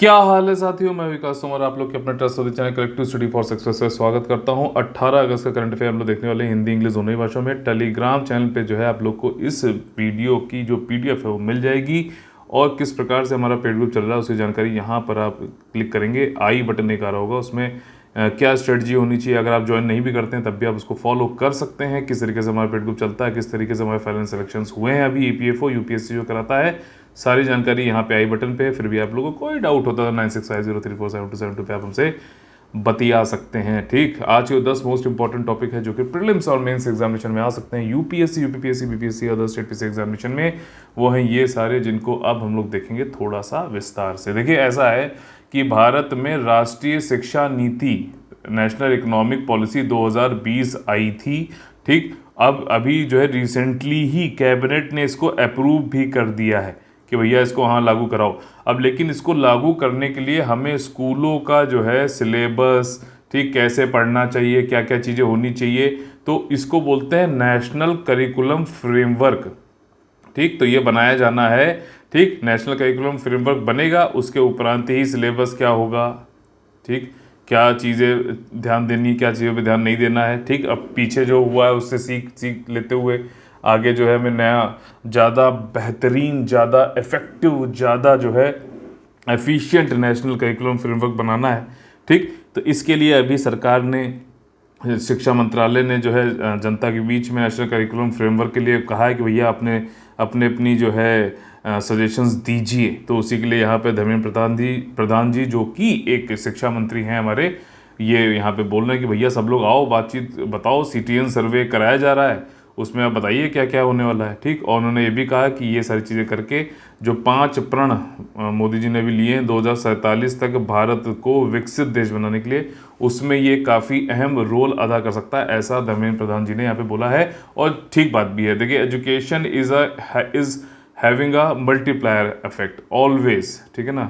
क्या हाल है साथियों, मैं विकास तोमर आप लोग के अपने trust channel collective study for success में स्वागत करता हूं। 18 अगस्त का करंट अफेयर हम लोग देखने वाले हैं हिंदी इंग्लिश दोनों ही भाषाओं में। टेलीग्राम चैनल पे जो है आप लोग को इस वीडियो की जो पीडीएफ है वो मिल जाएगी और किस प्रकार से हमारा पेड ग्रुप चल रहा है उसकी जानकारी यहाँ पर आप क्लिक करेंगे। आई बटन एक आ रहा होगा, उसमें क्या स्ट्रेटजी होनी चाहिए, अगर आप ज्वाइन नहीं भी करते हैं तब भी आप उसको फॉलो कर सकते हैं। किस तरीके से हमारा पेड ग्रुप चलता है, किस तरीके से हमारे फाइनल सिलेक्शंस हुए हैं अभी ईपीएफओ यूपीएससी जो कराता है, सारी जानकारी यहाँ पे आई बटन पे है। फिर भी आप लोगों को कोई डाउट होता है 9650347272 पे आप हमसे बतिया सकते हैं। ठीक, आज के 10 मोस्ट इंपॉर्टेंट टॉपिक है जो कि प्रीलिम्स और मेंस एग्जामिनेशन में आ सकते हैं, UPSC UPPSC BPSC other state PC examination में। वो हैं ये सारे जिनको अब हम लोग देखेंगे थोड़ा सा विस्तार से। देखिए, ऐसा है कि भारत में राष्ट्रीय शिक्षा नीति नेशनल इकोनॉमिक पॉलिसी 2020 आई थी। ठीक, अब अभी जो है रिसेंटली ही कैबिनेट ने इसको अप्रूव भी कर दिया है कि भैया इसको हाँ लागू कराओ। अब लेकिन इसको लागू करने के लिए हमें स्कूलों का जो है सिलेबस, ठीक, कैसे पढ़ना चाहिए, क्या क्या चीज़ें होनी चाहिए, तो इसको बोलते हैं नेशनल करिकुलम फ्रेमवर्क। ठीक, तो ये बनाया जाना है। ठीक, नेशनल करिकुलम फ्रेमवर्क बनेगा, उसके उपरांत ही सिलेबस क्या होगा, ठीक, क्या चीज़ें ध्यान देनी, क्या चीज़ों पे ध्यान नहीं देना है। ठीक, अब पीछे जो हुआ है उससे सीख लेते हुए आगे जो है हमें नया ज़्यादा बेहतरीन, ज़्यादा इफ़ेक्टिव, ज़्यादा जो है एफिशिएंट नेशनल करिकुलम फ्रेमवर्क बनाना है। ठीक, तो इसके लिए अभी सरकार ने, शिक्षा मंत्रालय ने जो है जनता के बीच में नेशनल करिकुलम फ्रेमवर्क के लिए कहा है कि भैया अपने अपनी जो है सजेशंस दीजिए। तो उसी के लिए यहाँ पे धर्मेंद्र प्रधान जी जो कि एक शिक्षा मंत्री हैं हमारे, ये यहाँ पे बोल रहे हैं कि भैया सब लोग आओ, बातचीत बताओ, सीटीएन सर्वे कराया जा रहा है, उसमें आप बताइए क्या क्या होने वाला है। ठीक, और उन्होंने ये भी कहा कि ये सारी चीज़ें करके जो 5 प्रण मोदी जी ने भी लिए हैं 2047 तक भारत को विकसित देश बनाने के लिए, उसमें ये काफ़ी अहम रोल अदा कर सकता है, ऐसा धर्मेंद्र प्रधान जी ने यहाँ पे बोला है। और ठीक बात भी है। देखिए, education is having a multiplier effect always. ठीक है ना,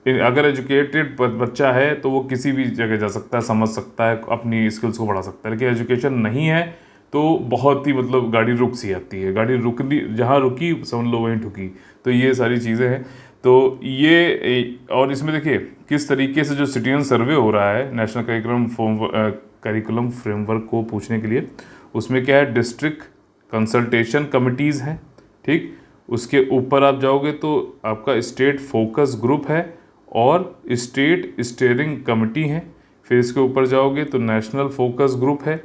अगर एजुकेटेड बच्चा है तो वो किसी भी जगह जा सकता है, समझ सकता है, अपनी स्किल्स को बढ़ा सकता है। लेकिन एजुकेशन नहीं है तो बहुत ही मतलब गाड़ी रुक सी जाती है, गाड़ी रुकनी, जहाँ रुकी समझ लो वहीं ठुकी। तो ये सारी चीज़ें हैं। तो ये और इसमें देखिए किस तरीके से जो सिटीजन सर्वे हो रहा है नेशनल करिकुलम फ्रेमवर्क को पूछने के लिए, उसमें क्या है, डिस्ट्रिक्ट कंसल्टेशन कमिटीज़ हैं। ठीक, उसके ऊपर आप जाओगे तो आपका स्टेट फोकस ग्रुप है और स्टेट स्टीयरिंग कमेटी है। फिर इसके ऊपर जाओगे तो नेशनल फोकस ग्रुप है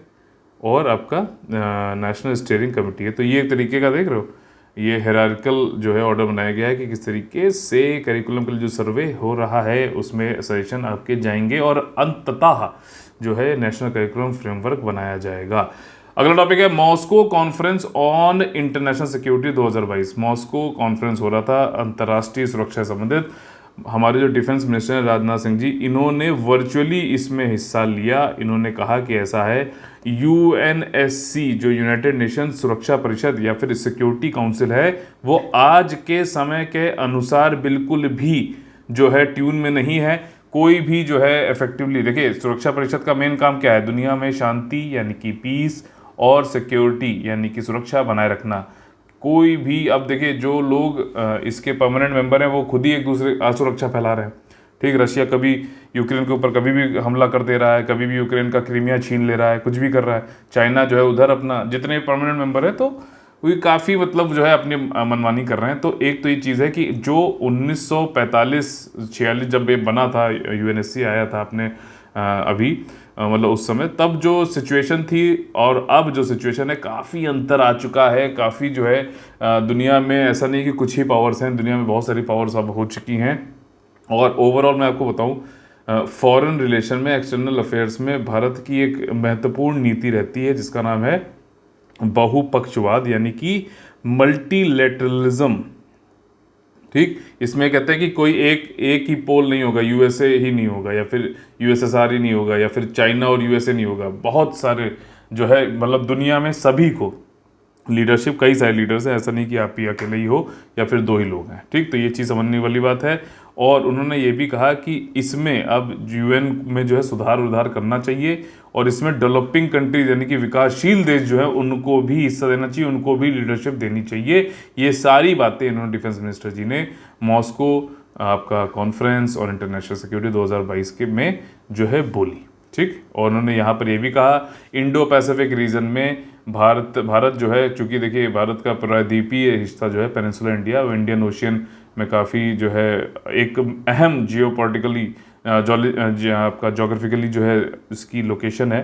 और आपका नेशनल स्टीयरिंग कमेटी है। तो ये एक तरीके का देख रहे हो, ये हायरार्किकल जो है ऑर्डर बनाया गया है कि किस तरीके से करिकुलम के लिए जो सर्वे हो रहा है उसमें सजेशन आपके जाएंगे और अंततः जो है नेशनल करिकुलम फ्रेमवर्क बनाया जाएगा। अगला टॉपिक है Moscow conference on international security 2022। Moscow conference हो रहा था अंतर्राष्ट्रीय सुरक्षा से संबंधित। हमारे जो डिफेंस मिनिस्टर हैं राजनाथ सिंह जी, इन्होंने वर्चुअली इसमें हिस्सा लिया। इन्होंने कहा कि ऐसा है, यूएनएससी जो यूनाइटेड नेशन सुरक्षा परिषद या फिर सिक्योरिटी काउंसिल है, वो आज के समय के अनुसार बिल्कुल भी जो है ट्यून में नहीं है। कोई भी जो है इफेक्टिवली, देखिए सुरक्षा परिषद का मेन काम क्या है, दुनिया में शांति यानी कि पीस और सिक्योरिटी यानी कि सुरक्षा बनाए रखना। कोई भी, अब देखिए जो लोग इसके परमानेंट मेंबर हैं वो खुद ही एक दूसरे असुरक्षा फैला रहे हैं। ठीक, रशिया कभी यूक्रेन के ऊपर कभी भी हमला कर दे रहा है, कभी भी यूक्रेन का क्रीमिया छीन ले रहा है, कुछ भी कर रहा है। चाइना जो है उधर अपना, जितने परमानेंट मेंबर है तो वो काफ़ी मतलब जो है अपनी मनमानी कर रहे हैं। तो एक तो ये चीज़ है कि जो 1945-46 जब ये बना था, यूएनएससी आया था अपने अभी मतलब उस समय, तब जो सिचुएशन थी और अब जो सिचुएशन है काफ़ी अंतर आ चुका है। काफ़ी जो है दुनिया में ऐसा नहीं कि कुछ ही पावर्स हैं, दुनिया में बहुत सारी पावर्स अब हो चुकी हैं। और ओवरऑल मैं आपको बताऊं, फॉरेन रिलेशन में, एक्सटर्नल अफेयर्स में भारत की एक महत्वपूर्ण नीति रहती है जिसका नाम है बहुपक्षवाद यानी कि मल्टीलेटरलिज्म। ठीक, इसमें कहते हैं कि कोई एक ही पोल नहीं होगा, यूएसए ही नहीं होगा या फिर यूएसएसआर ही नहीं होगा या फिर चाइना और यूएसए नहीं होगा। बहुत सारे जो है मतलब दुनिया में सभी को लीडरशिप, कई सारे लीडर्स हैं, ऐसा नहीं कि आप ही अकेले ही हो या फिर 2 ही लोग हैं। ठीक, तो ये चीज़ समझने वाली बात है। और उन्होंने ये भी कहा कि इसमें अब यूएन में जो है सुधार करना चाहिए और इसमें डेवलपिंग कंट्रीज यानी कि विकासशील देश जो है उनको भी हिस्सा देना चाहिए, उनको भी लीडरशिप देनी चाहिए। ये सारी बातें इन्होंने डिफेंस मिनिस्टर जी ने मॉस्को आपका कॉन्फ्रेंस और इंटरनेशनल सिक्योरिटी 2022 के में जो है बोली। ठीक, और उन्होंने यहाँ पर ये भी कहा इंडो पैसिफिक रीजन में भारत जो है, चूंकि देखिए भारत का प्रायद्वीपीय हिस्सा जो है पेनिनसुला इंडिया, वो इंडियन ओशियन में काफ़ी जो है एक अहम जियोपॉलिटिकली आपका जोग्राफिकली जो है इसकी लोकेशन है।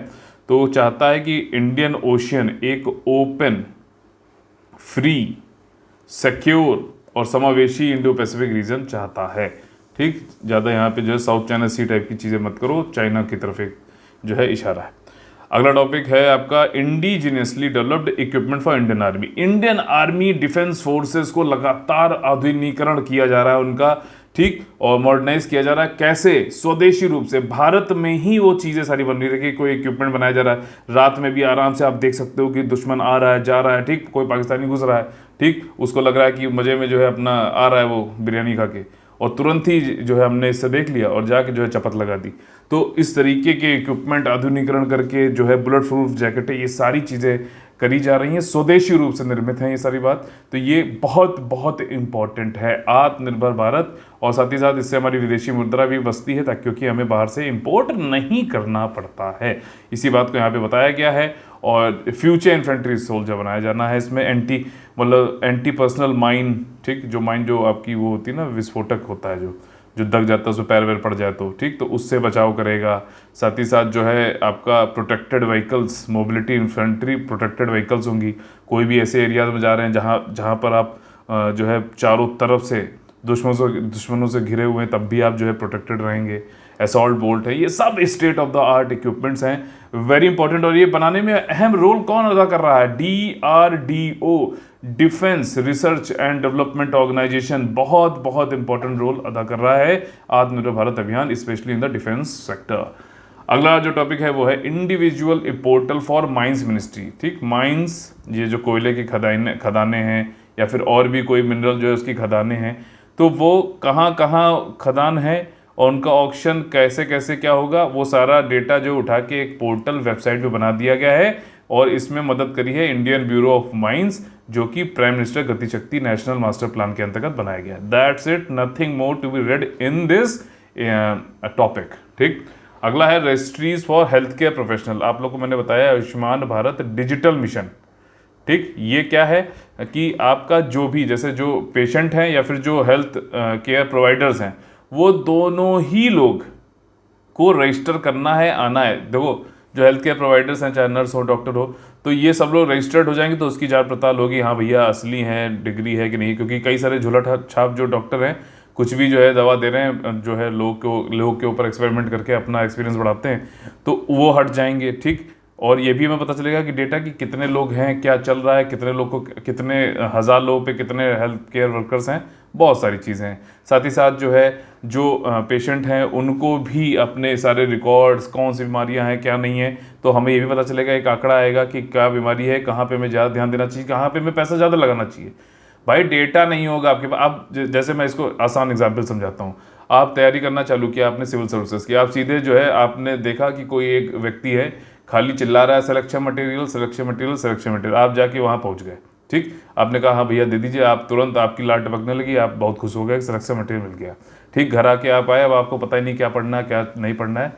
तो चाहता है कि इंडियन ओशियन एक ओपन, फ्री, सिक्योर और समावेशी इंडो पैसिफिक रीजन चाहता है। ठीक, ज़्यादा यहाँ पे जो है साउथ चाइना सी टाइप की चीज़ें मत करो, चाइना की तरफ एक जो है इशारा है। अगला टॉपिक है आपका indigenously developed equipment for Indian army. Indian army defence forces को लगातार आधुनिकीकरण किया जा रहा है उनका, ठीक, और मॉडर्नाइज किया जा रहा है। कैसे? स्वदेशी रूप से भारत में ही वो चीज़ें सारी बन रही है। कोई इक्विपमेंट बनाया जा रहा है, रात में भी आराम से आप देख सकते हो कि दुश्मन आ रहा है जा रहा है, ठीक, कोई पाकिस्तानी घुस रहा है, ठीक, उसको लग रहा है कि मज़े में जो है अपना आ रहा है वो बिरयानी खा के, और तुरंत ही जो है हमने इससे देख लिया और जाके जो है चपत लगा दी। तो इस तरीके के इक्विपमेंट आधुनिकीकरण करके जो है बुलेट प्रूफ जैकेटें, ये सारी चीज़ें करी जा रही हैं, स्वदेशी रूप से निर्मित हैं ये सारी बात। तो ये बहुत बहुत इंपॉर्टेंट है, आत्मनिर्भर भारत, और साथ ही साथ इससे हमारी विदेशी मुद्रा भी बचती है, ताकि क्योंकि हमें बाहर से इंपोर्ट नहीं करना पड़ता है। इसी बात को यहाँ पे बताया गया है। और फ्यूचर इन्फेंट्री सोल्जर बनाया जाना है इसमें, एंटी पर्सनल माइन, ठीक, जो माइन जो आपकी वो होती है ना, विस्फोटक होता है जो दग जाता है, उसमें पैर वैर पड़ जाए तो, ठीक, तो उससे बचाव करेगा। साथ ही साथ जो है आपका protected vehicles, mobility infantry protected vehicles होंगी। कोई भी ऐसे एरियाज में जा रहे हैं जहाँ पर आप जो है चारों तरफ से दुश्मनों से घिरे हुए हैं, तब भी आप जो है प्रोटेक्टेड रहेंगे। असॉल्ट बोल्ट है, ये सब state of the art equipments हैं, वेरी इंपॉर्टेंट। और ये बनाने में अहम रोल कौन अदा कर रहा है? DRDO, defence research and development organisation, बहुत बहुत इंपॉर्टेंट रोल अदा कर रहा है आत्मनिर्भर भारत अभियान, specially in the defence sector. अगला जो टॉपिक है वो है individual portal for mines ministry. ठीक, माइंस, ये जो कोयले की खदानें हैं या फिर और भी कोई मिनरल जो है उसकी खदानें हैं, तो वो कहाँ कहाँ खदान है और उनका ऑक्शन कैसे कैसे क्या होगा, वो सारा डेटा जो उठा के एक पोर्टल वेबसाइट पे बना दिया गया है। और इसमें मदद करी है इंडियन ब्यूरो ऑफ माइंस, जो कि प्राइम मिनिस्टर गति शक्ति नेशनल मास्टर प्लान के अंतर्गत बनाया गया। That's it, nothing more to be read in this topic. ठीक, अगला है registries for health care professional. आप लोग को मैंने बताया आयुष्मान भारत डिजिटल मिशन। ठीक, ये क्या है कि आपका जो भी, जैसे जो पेशेंट हैं या फिर जो हेल्थ केयर प्रोवाइडर्स हैं, वो दोनों ही लोग को रजिस्टर करना है, आना है। देखो, जो हेल्थ केयर प्रोवाइडर्स हैं, चाहे नर्स हो डॉक्टर हो, तो ये सब लोग रजिस्टर्ड हो जाएंगे, तो उसकी जांच पड़ताल होगी, हाँ भैया असली हैं, डिग्री है कि नहीं। क्योंकि कई सारे झूला छाप जो डॉक्टर हैं, कुछ भी जो है दवा दे रहे हैं, जो है लोग के ऊपर एक्सपेरिमेंट करके अपना एक्सपीरियंस बढ़ाते हैं, तो वो हट जाएंगे। ठीक, और ये भी हमें पता चलेगा कि डेटा कि कितने लोग हैं, क्या चल रहा है, कितने लोग को, कितने हज़ार लोगों पे कितने हेल्थ केयर वर्कर्स हैं, बहुत सारी चीज़ें हैं। साथ ही साथ जो है जो पेशेंट हैं उनको भी अपने सारे रिकॉर्ड्स, कौन सी बीमारियां हैं क्या नहीं है, तो हमें ये भी पता चलेगा, एक आंकड़ा आएगा कि क्या बीमारी है, कहाँ पे हमें ज़्यादा ध्यान देना चाहिए, कहाँ पे हमें पैसा ज़्यादा लगाना चाहिए। भाई डेटा नहीं होगा आपके पास। आप जैसे मैं इसको आसान एग्जाम्पल समझाता हूँ, आप तैयारी करना चालू किया आपने सिविल सर्विसेज की, आप सीधे जो है आपने देखा कि कोई एक व्यक्ति है खाली चिल्ला रहा है selection material selection material selection material, आप जाके वहाँ पहुँच गए। ठीक, आपने कहा हाँ भैया दे दीजिए, आप तुरंत आपकी लाट टपकने लगी, आप बहुत खुश हो गए, सिलेक्शन मटेरियल मिल गया। ठीक, घर आके आप आए, अब आपको पता ही नहीं क्या पढ़ना है क्या नहीं पढ़ना है।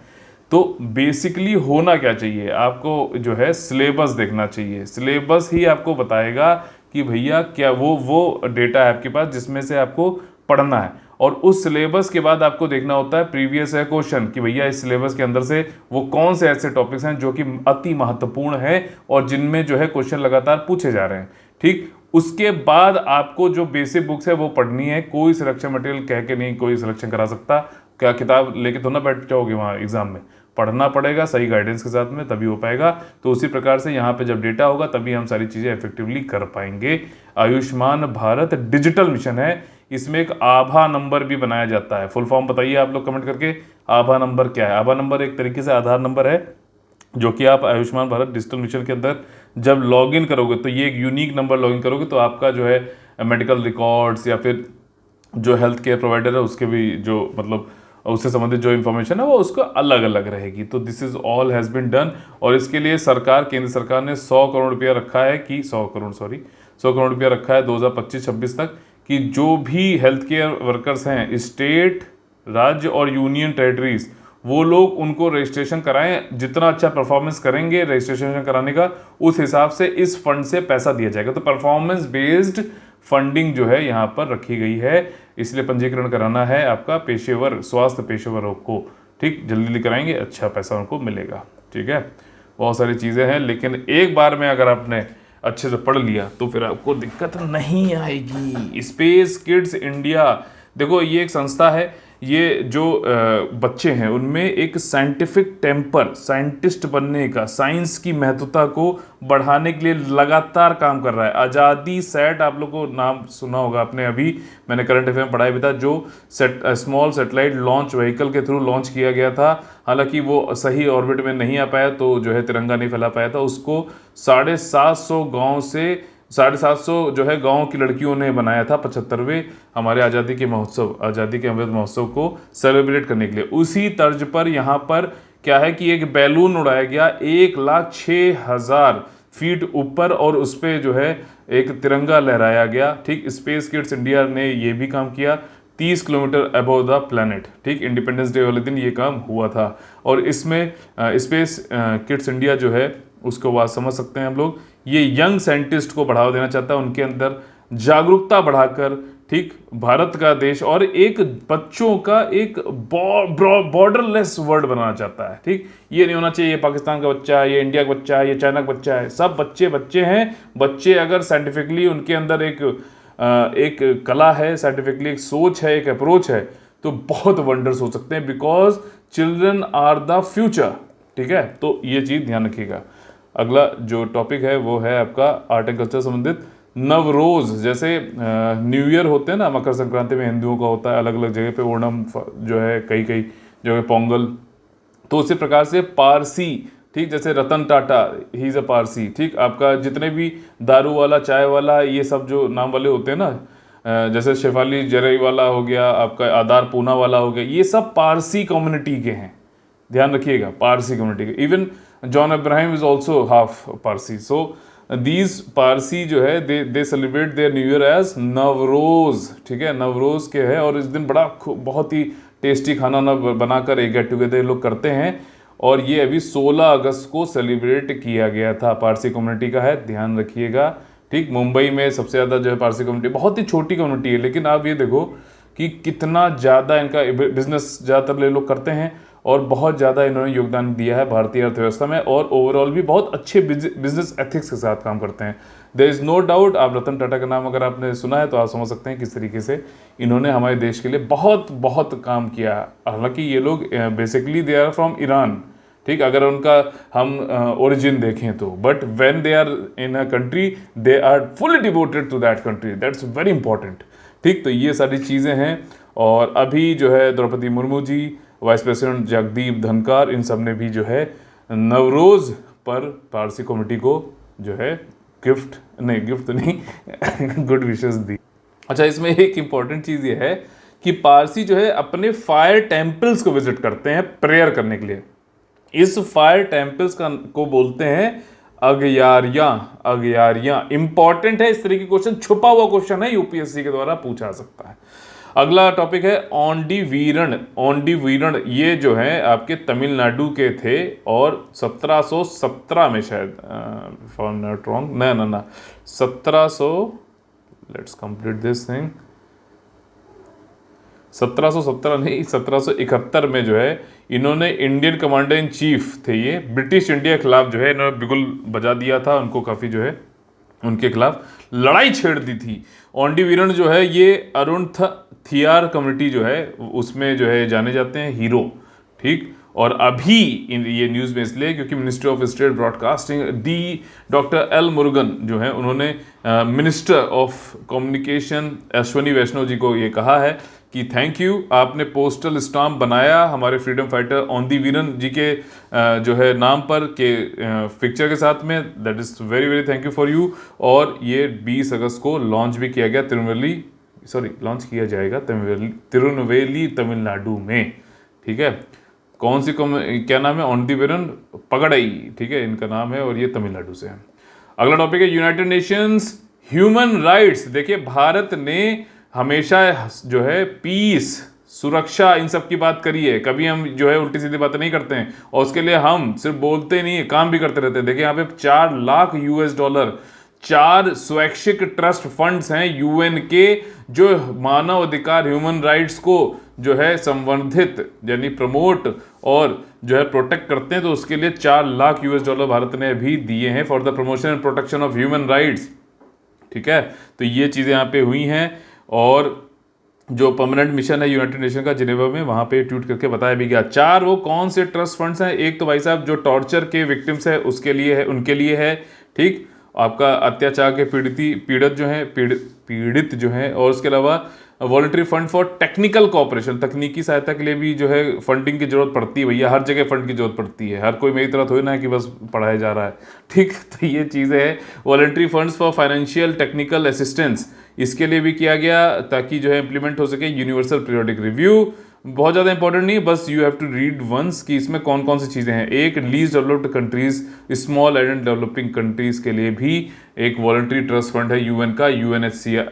तो बेसिकली होना क्या चाहिए, आपको जो है सिलेबस देखना चाहिए। सिलेबस ही आपको बताएगा कि भैया क्या वो डेटा है आपके पास जिसमें से आपको पढ़ना है, और उस सिलेबस के बाद आपको देखना होता है प्रीवियस है क्वेश्चन कि भैया इस सिलेबस के अंदर से वो कौन से ऐसे टॉपिक्स हैं जो कि अति महत्वपूर्ण है और जिनमें जो है क्वेश्चन लगातार पूछे जा रहे हैं। ठीक, उसके बाद आपको जो बेसिक बुक्स है वो पढ़नी है। कोई सिलेक्शन मटेरियल कह के नहीं कोई सिलेक्शन करा सकता। क्या किताब लेके तो ना बैठ जाओगे वहाँ एग्जाम में, पढ़ना पड़ेगा सही गाइडेंस के साथ में, तभी हो पाएगा। तो उसी प्रकार से यहाँ पे जब डेटा होगा तभी हम सारी चीज़ें इफेक्टिवली कर पाएंगे। आयुष्मान भारत डिजिटल मिशन है, इसमें एक आभा नंबर भी बनाया जाता है। फुल फॉर्म बताइए आप लोग कमेंट करके, आभा नंबर क्या है। आभा नंबर एक तरीके से आधार नंबर है, जो कि आप आयुष्मान भारत डिजिटल मिशन के अंदर जब लॉगिन करोगे तो ये एक यूनिक नंबर लॉगिन करोगे तो आपका जो है मेडिकल रिकॉर्ड्स या फिर जो हेल्थ केयर प्रोवाइडर है उसके भी जो मतलब उससे संबंधित जो इन्फॉर्मेशन है वो उसको अलग अलग रहेगी। तो this is all has been done, और इसके लिए केंद्र सरकार ने 100 करोड़ रुपया रखा है कि 100 करोड़ रुपया रखा है 2025-26 तक, कि जो भी हेल्थ केयर वर्कर्स हैं, स्टेट, राज्य और यूनियन टेरिटरीज, वो लोग उनको रजिस्ट्रेशन कराएं। जितना अच्छा परफॉर्मेंस करेंगे रजिस्ट्रेशन कराने का, उस हिसाब से इस फंड से पैसा दिया जाएगा। तो परफॉर्मेंस बेस्ड फंडिंग जो है यहाँ पर रखी गई है, इसलिए पंजीकरण कराना है आपका पेशेवर, स्वास्थ्य पेशेवरों को। ठीक, जल्दी जल्दी कराएंगे, अच्छा पैसा उनको मिलेगा। ठीक है, बहुत सारी चीज़ें हैं, लेकिन एक बार में अगर आपने अच्छे से पढ़ लिया तो फिर आपको दिक्कत नहीं आएगी। स्पेस किड्स इंडिया, देखो ये एक संस्था है, ये जो बच्चे हैं उनमें एक साइंटिफिक टेम्पर, साइंटिस्ट बनने का, साइंस की महत्वता को बढ़ाने के लिए लगातार काम कर रहा है। आज़ादी सैट, आप लोग को नाम सुना होगा आपने, अभी मैंने करंट अफेयर में पढ़ाया भी था, जो स्मॉल सैटेलाइट लॉन्च व्हीकल के थ्रू लॉन्च किया गया था। हालांकि वो सही ऑर्बिट में नहीं आ पाया, तो जो है तिरंगा नहीं फैला पाया था। उसको 750 गाँव से 750 जो है गाँव की लड़कियों ने बनाया था 75वें हमारे आज़ादी के महोत्सव, आज़ादी के अमृत महोत्सव को सेलिब्रेट करने के लिए। उसी तर्ज पर यहाँ पर क्या है कि एक बैलून उड़ाया गया 1,06,000 फीट ऊपर, और उस पर जो है एक तिरंगा लहराया गया। ठीक, स्पेस किड्स इंडिया ने ये भी काम किया, 30 किलोमीटर अबव द प्लैनेट। ठीक, इंडिपेंडेंस डे वाले दिन ये काम हुआ था। और इसमें स्पेस किड्स इंडिया जो है उसको बात समझ सकते हैं हम लोग, ये यंग साइंटिस्ट को बढ़ावा देना चाहता है, उनके अंदर जागरूकता बढ़ाकर, ठीक, भारत का देश और एक बच्चों का एक बॉर्डरलेस वर्ल्ड बनाना चाहता है। ठीक, ये नहीं होना चाहिए ये पाकिस्तान का बच्चा है, ये इंडिया का बच्चा है, ये चाइना का बच्चा है, सब बच्चे बच्चे हैं। बच्चे अगर साइंटिफिकली उनके अंदर एक कला है, साइंटिफिकली एक सोच है, एक अप्रोच है, तो बहुत वंडर्स हो सकते हैं, because children are the future. ठीक है, तो ये चीज़ ध्यान रखिएगा। अगला जो टॉपिक है वो है आपका आर्ट एंड कल्चर संबंधित। नवरोज, जैसे न्यू ईयर होते हैं ना, मकर संक्रांति में हिंदुओं का होता है, अलग अलग जगह पे ओणम जो है, कई कई जगह पोंगल, तो उसी प्रकार से पारसी, ठीक, जैसे Ratan Tata, he is a Parsi. ठीक, आपका जितने भी दारू वाला, चाय वाला, ये सब जो नाम वाले होते हैं ना, जैसे शेफाली जरई वाला हो गया, आपका आदार पूना वाला हो गया, ये सब पारसी कम्युनिटी के हैं, ध्यान रखिएगा, पारसी कम्युनिटी के। Even John Abraham is also half Parsi. So these Parsi जो है they celebrate their new year as Navroz. ठीक है, नवरोज के है, और इस दिन बहुत ही टेस्टी खाना ना बनाकर एक गेट टुगेदर लोग करते हैं, और ये अभी 16 अगस्त को सेलिब्रेट किया गया था, पारसी कम्युनिटी का है, ध्यान रखिएगा। ठीक, मुंबई में सबसे ज़्यादा जो है पारसी कम्युनिटी, बहुत ही छोटी कम्युनिटी है, लेकिन आप ये देखो कि कितना ज़्यादा इनका बिजनेस ज़्यादातर ये लोग करते हैं, और बहुत ज़्यादा इन्होंने योगदान दिया है भारतीय अर्थव्यवस्था में, और ओवरऑल भी बहुत अच्छे बिजनेस एथिक्स के साथ काम करते हैं। देयर इज़ नो डाउट, आप रतन टाटा का नाम अगर आपने सुना है तो आप समझ सकते हैं किस तरीके से इन्होंने हमारे देश के लिए बहुत बहुत काम किया। हालांकि ये लोग basically they are from Iran, ठीक, अगर उनका हम ओरिजिन देखें तो, but when they are in a country they are fully devoted to that country, that's very important. ठीक, तो ये सारी चीज़ें हैं। और अभी जो है द्रौपदी मुर्मू जी, वाइस प्रेसिडेंट जगदीप धनखड़, इन सब ने भी जो है नवरोज पर पारसी कम्युनिटी को जो है गिफ्ट नहीं गुड विशेस दी। अच्छा, इसमें एक इम्पॉर्टेंट चीज़ ये है कि पारसी जो है अपने फायर टेम्पल्स को विजिट करते हैं प्रेयर करने के लिए। इस फायर टेम्पल्स को बोलते हैं अग्यारियां। इंपॉर्टेंट है, इस तरह की क्वेश्चन, छुपा हुआ क्वेश्चन है, यूपीएससी के द्वारा पूछा सकता है। अगला टॉपिक है औंडी वीरण। ये जो है आपके तमिलनाडु के थे, और 1717 में शायद, if I am not wrong, ना 1700, लेट्स कंप्लीट दिस थिंग, 1717 नहीं, 1771 में जो है इन्होंने इंडियन कमांडर इन चीफ थे, ये ब्रिटिश इंडिया के खिलाफ जो है इन्होंने बिगुल बजा दिया था, उनको काफ़ी जो है उनके खिलाफ लड़ाई छेड़ दी थी। औंडी वीरण जो है ये अरुण थियार कम्युनिटी जो है उसमें जो है जाने जाते हैं हीरो। ठीक, और अभी ये न्यूज़ में इसलिए क्योंकि ministry of state broadcasting doctor L Murugan जो है, उन्होंने मिनिस्टर ऑफ कम्युनिकेशन अश्वनी वैष्णव जी को ये कहा है कि थैंक यू, आपने पोस्टल स्टाम्प बनाया हमारे फ्रीडम फाइटर औंदी वीरन जी के जो है नाम पर के पिक्चर के साथ में, that is very very thank you for you. और ये 20 अगस्त को लॉन्च भी किया गया, लॉन्च किया जाएगा तिरुनेलवेली तमिलनाडु में। ठीक है, कौन सी क्या नाम है, औंदी वीरन पगड़ई, ठीक है इनका नाम है, और ये तमिलनाडु से है। अगला टॉपिक है यूनाइटेड नेशंस ह्यूमन राइट्स। देखिए भारत ने हमेशा जो है पीस, सुरक्षा, इन सब की बात करी है। कभी हम जो है उल्टी सीधी बातें नहीं करते हैं, और उसके लिए हम सिर्फ बोलते नहीं है, काम भी करते रहते हैं। देखिए यहाँ पे 4 लाख US$, 4 स्वैच्छिक ट्रस्ट फंड्स हैं यूएन के, जो मानव अधिकार, ह्यूमन राइट्स को जो है संवर्धित यानी प्रमोट और जो है प्रोटेक्ट करते हैं। तो उसके लिए 4 लाख US$ भारत ने भी दिए हैं for the promotion and protection of human rights. ठीक है, तो ये चीज़ें यहाँ पे हुई हैं। और जो परमानेंट मिशन है यूनाइटेड नेशन का जिनेवा में, वहाँ पे ट्वीट करके बताया भी गया। 4 वो कौन से ट्रस्ट फंड्स हैं? एक तो भाई साहब जो टॉर्चर के विक्टिम्स है उसके लिए है, उनके लिए है। ठीक, आपका अत्याचार के पीड़ित जो हैं, पीड़ित जो हैं, और उसके अलावा voluntary fund for technical cooperation, तकनीकी सहायता के लिए भी जो है फंडिंग की जरूरत पड़ती है भैया, हर जगह फंड की जरूरत पड़ती है। हर कोई मेरी तरह थोड़ी ना है कि बस पढ़ाया जा रहा है। ठीक, तो ये चीज़ें हैं। Voluntary funds for financial technical assistance, इसके लिए भी किया गया ताकि जो है इंप्लीमेंट हो सके यूनिवर्सल पीरियोडिक रिव्यू। बहुत ज़्यादा इंपॉर्टेंट नहीं, बस you have to read once कि इसमें कौन कौन सी चीज़ें हैं। एक, least developed countries, small and developing countries के लिए भी एक वॉलंटरी ट्रस्ट फंड है यूएन का, UNHCR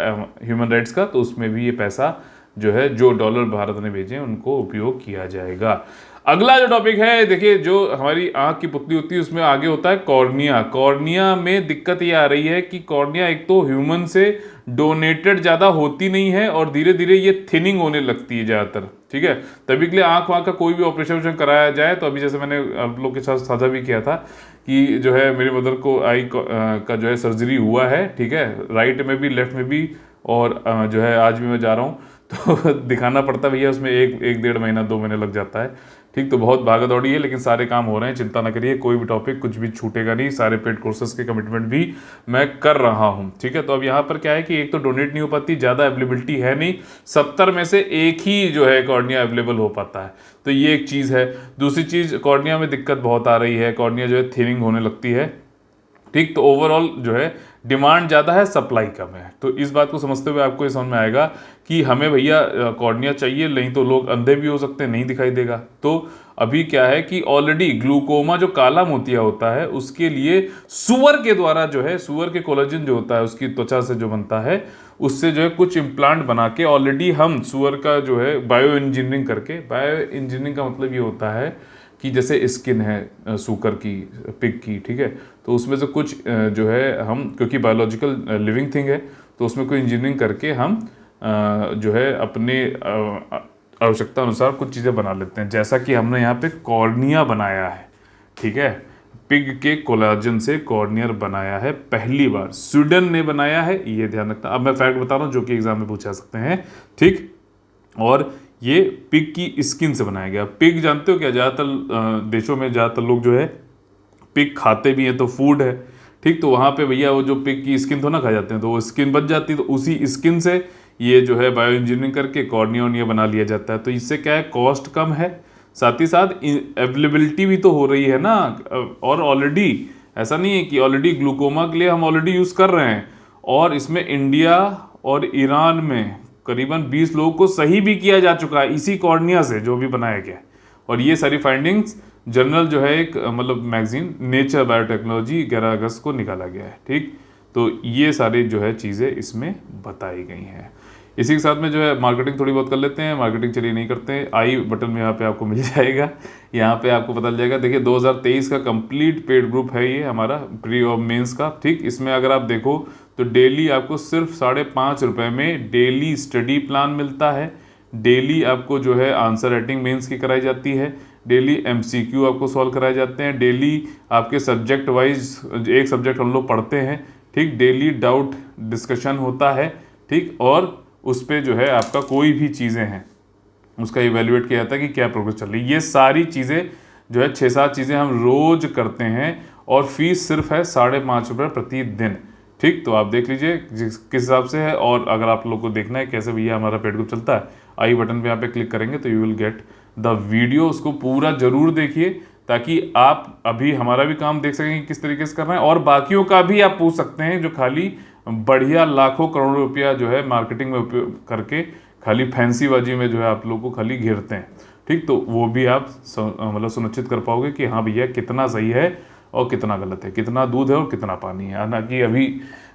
ह्यूमन राइट्स का। तो उसमें भी ये पैसा जो है, जो डॉलर भारत ने भेजे उनको उपयोग किया जाएगा। अगला जो टॉपिक है, देखिए जो हमारी आंख की पुतली होती है उसमें आगे होता है कॉर्निया। कॉर्निया में दिक्कत ये आ रही है कि कॉर्निया एक तो ह्यूमन से डोनेटेड ज़्यादा होती नहीं है, और धीरे धीरे ये थिनिंग होने लगती है ज़्यादातर। ठीक है, तभी के लिए आंख वाँख का कोई भी ऑपरेशन कराया जाए तो अभी जैसे मैंने आप लोग के साथ साझा भी किया था कि जो है मेरी मदर को आई का जो है सर्जरी हुआ है। ठीक है, राइट में भी लेफ्ट में भी, और जो है आज भी मैं जा रहा हूँ तो दिखाना पड़ता है भैया, उसमें एक 1.5 महीना 2 महीने लग जाता है। ठीक, तो बहुत भागा दौड़ी है, लेकिन सारे काम हो रहे हैं, चिंता ना करिए, कोई भी टॉपिक कुछ भी छूटेगा नहीं। सारे पेड कोर्सेज के कमिटमेंट भी मैं कर रहा हूँ। ठीक है, तो अब यहाँ पर क्या है कि एक तो डोनेट नहीं हो पाती, ज़्यादा अवेलेबिलिटी है नहीं, 70 में से एक ही जो है कॉर्निया अवेलेबल हो पाता है। तो ये एक चीज़ है। दूसरी चीज़, कॉर्निया में दिक्कत बहुत आ रही है, कॉर्निया जो है थिनिंग होने लगती है। ठीक, तो ओवरऑल जो है डिमांड ज़्यादा है, सप्लाई कम है। तो इस बात को समझते हुए आपको ये समझ में आएगा कि हमें भैया कॉर्निया चाहिए, नहीं तो लोग अंधे भी हो सकते हैं, नहीं दिखाई देगा। तो अभी क्या है कि ऑलरेडी ग्लूकोमा जो काला मोतिया होता है उसके लिए सुअर के द्वारा जो है, सुअर के कोलेजन जो होता है उसकी त्वचा से जो बनता है, उससे जो है कुछ इम्प्लांट बना के ऑलरेडी हम सुअर का जो है बायो इंजीनियरिंग करके, बायो इंजीनियरिंग का मतलब ये होता है कि जैसे स्किन है सूकर की, पिग की, ठीक है, तो उसमें से कुछ जो है हम, क्योंकि बायोलॉजिकल लिविंग थिंग है, तो उसमें कोई इंजीनियरिंग करके हम जो है अपने आवश्यकता अनुसार कुछ चीज़ें बना लेते हैं। जैसा कि हमने यहाँ पे कॉर्निया बनाया है। ठीक है, पिग के कोलाजन से कॉर्नियर बनाया है, पहली बार स्वीडन ने बनाया है, ये ध्यान रखना। अब मैं फैक्ट बता रहा हूँ जो कि एग्जाम में पूछा सकते हैं। ठीक, और ये पिग की स्किन से बनाया गया। पिग जानते हो क्या, ज़्यादातर देशों में ज़्यादातर लोग जो है पिग खाते भी हैं, तो फूड है। ठीक, तो वहाँ पे भैया वो जो पिग की स्किन तो ना खा जाते हैं, तो वो स्किन बच जाती है, तो उसी स्किन से ये जो है बायो इंजीनियरिंग करके कॉर्निया वॉर्निया बना लिया जाता है। तो इससे क्या है, कॉस्ट कम है, साथ ही साथ अवेलेबिलिटी भी तो हो रही है ना। और ऑलरेडी ऐसा नहीं है कि ऑलरेडी ग्लूकोमा के लिए हम ऑलरेडी यूज़ कर रहे हैं, और इसमें इंडिया और ईरान में करीबन 20 लोगों को सही भी किया जा चुका है इसी कॉर्निया से जो भी बनाया गया है। और ये सारी फाइंडिंग्स जर्नल जो है एक मतलब मैगजीन नेचर बायोटेक्नोलॉजी 11 अगस्त को निकाला गया है। ठीक, तो ये सारी जो है चीज़ें इसमें बताई गई हैं। इसी के साथ में जो है मार्केटिंग थोड़ी बहुत कर लेते हैं। मार्केटिंग चलिए नहीं करते हैं, आई बटन में यहाँ पे आपको मिल जाएगा, यहाँ पे आपको पता चल जाएगा। देखिए 2023 का कंप्लीट पेड ग्रुप है ये हमारा प्री और मेंस का। ठीक, इसमें अगर आप देखो तो डेली आपको सिर्फ 5.5 रुपये में डेली स्टडी प्लान मिलता है। डेली आपको जो है आंसर राइटिंग मेंस की कराई जाती है, डेली MCQ आपको सॉल्व कराए जाते हैं, डेली आपके सब्जेक्ट वाइज एक सब्जेक्ट हम लोग पढ़ते हैं। ठीक, डेली डाउट डिस्कशन होता है। ठीक, और उस पर जो है आपका कोई भी चीज़ें हैं उसका इवेल्युएट किया जाता है कि क्या प्रोग्रेस चल रही है। ये सारी चीज़ें जो है 6-7 चीज़ें हम रोज करते हैं, और फीस सिर्फ है 5.5 रुपये प्रतिदिन। ठीक, तो आप देख लीजिए किस हिसाब से है। और अगर आप लोग को देखना है कैसे भैया हमारा पेड ग्रुप चलता है, आई बटन पे यहाँ पे क्लिक करेंगे तो you will get the video. उसको पूरा जरूर देखिए ताकि आप अभी हमारा भी काम देख सकें कि किस तरीके से करना है, और बाकियों का भी आप पूछ सकते हैं जो खाली बढ़िया लाखों करोड़ों रुपया जो है मार्केटिंग में उपयोग करके खाली फैंसी बाजी में जो है आप लोग को खाली घेरते हैं। ठीक, तो वो भी आप मतलब सुनिश्चित कर पाओगे कि हाँ भैया कितना सही है और कितना गलत है, कितना दूध है और कितना पानी है। ना कि अभी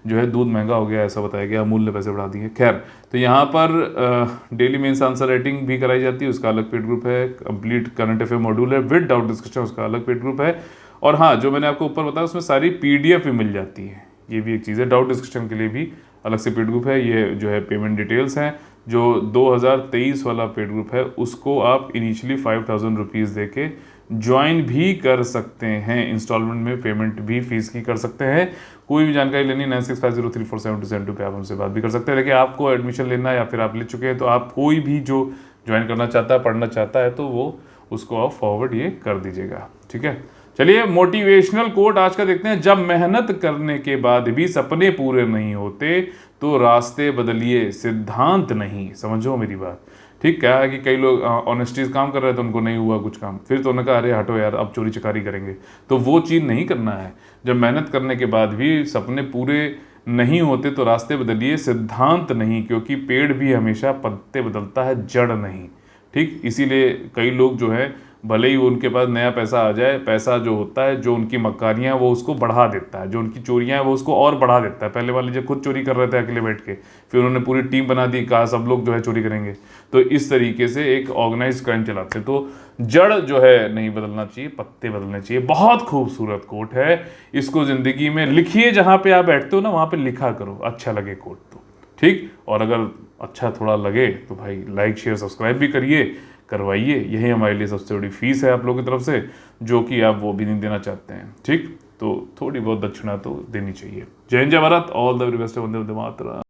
जो है दूध महंगा हो गया ऐसा बताया गया, अमूल ने पैसे बढ़ा दिए। खैर, तो यहाँ पर डेली मेंस आंसर राइटिंग भी कराई जाती है, उसका अलग पेड ग्रुप है। कंप्लीट करंट अफेयर मॉड्यूल है विद डाउट डिस्कशन, उसका अलग पेड ग्रुप है। और हाँ, जो मैंने आपको ऊपर बताया उसमें सारी PDF भी मिल जाती है, ये भी एक चीज़ है। डाउट डिस्कशन के लिए भी अलग से पेड ग्रुप है। ये जो है पेमेंट डिटेल्स हैं, जो 2023 वाला पेड ग्रुप है उसको आप इनिशियली 5000 रुपीज़ दे के ज्वाइन भी कर सकते हैं। इंस्टॉलमेंट में पेमेंट भी फीस की कर सकते हैं। कोई भी जानकारी लेनी 9650347272 पे आप हमसे बात भी कर सकते हैं। लेकिन आपको एडमिशन लेना है या फिर आप ले चुके हैं, तो आप कोई भी जो ज्वाइन करना चाहता है, पढ़ना चाहता है, तो वो उसको आप फॉरवर्ड ये कर दीजिएगा, ठीक है। चलिए मोटिवेशनल कोट आज का देखते हैं। जब मेहनत करने के बाद भी सपने पूरे नहीं होते तो रास्ते बदलिए, सिद्धांत नहीं। समझो मेरी बात, ठीक। क्या है कि कई लोग ऑनेस्टी से काम कर रहे थे, उनको नहीं हुआ कुछ काम, फिर तो उन्होंने कहा अरे हटो यार अब चोरी चकारी करेंगे, तो वो चीज़ नहीं करना है। जब मेहनत करने के बाद भी सपने पूरे नहीं होते तो रास्ते बदलिए, सिद्धांत नहीं, क्योंकि पेड़ भी हमेशा पत्ते बदलता है, जड़ नहीं, ठीक। इसीलिए कई लोग जो है, भले ही उनके पास नया पैसा आ जाए, पैसा जो होता है, जो उनकी मक्कारियाँ वो उसको बढ़ा देता है, जो उनकी चोरियाँ हैं वो उसको और बढ़ा देता है। पहले वाले जो खुद चोरी कर रहे थे अकेले बैठ के, फिर उन्होंने पूरी टीम बना दी, कहा सब लोग जो है चोरी करेंगे, तो इस तरीके से एक ऑर्गेनाइज क्राइम चलाते। तो जड़ जो है नहीं बदलना चाहिए, पत्ते बदलने चाहिए। बहुत खूबसूरत कोट है, इसको ज़िंदगी में लिखिए, जहाँ पे आप बैठते हो ना वहाँ पे लिखा करो, अच्छा लगे कोट तो, ठीक। और अगर अच्छा थोड़ा लगे तो भाई लाइक शेयर सब्सक्राइब भी करिए, करवाइए। यही हमारे लिए सबसे बड़ी फीस है आप लोगों की तरफ से, जो कि आप वो भी नहीं देना चाहते हैं, ठीक। तो थोड़ी बहुत दक्षिणा तो देनी चाहिए। जय हिंद, जय Bharat, all the very best, Vande Mataram.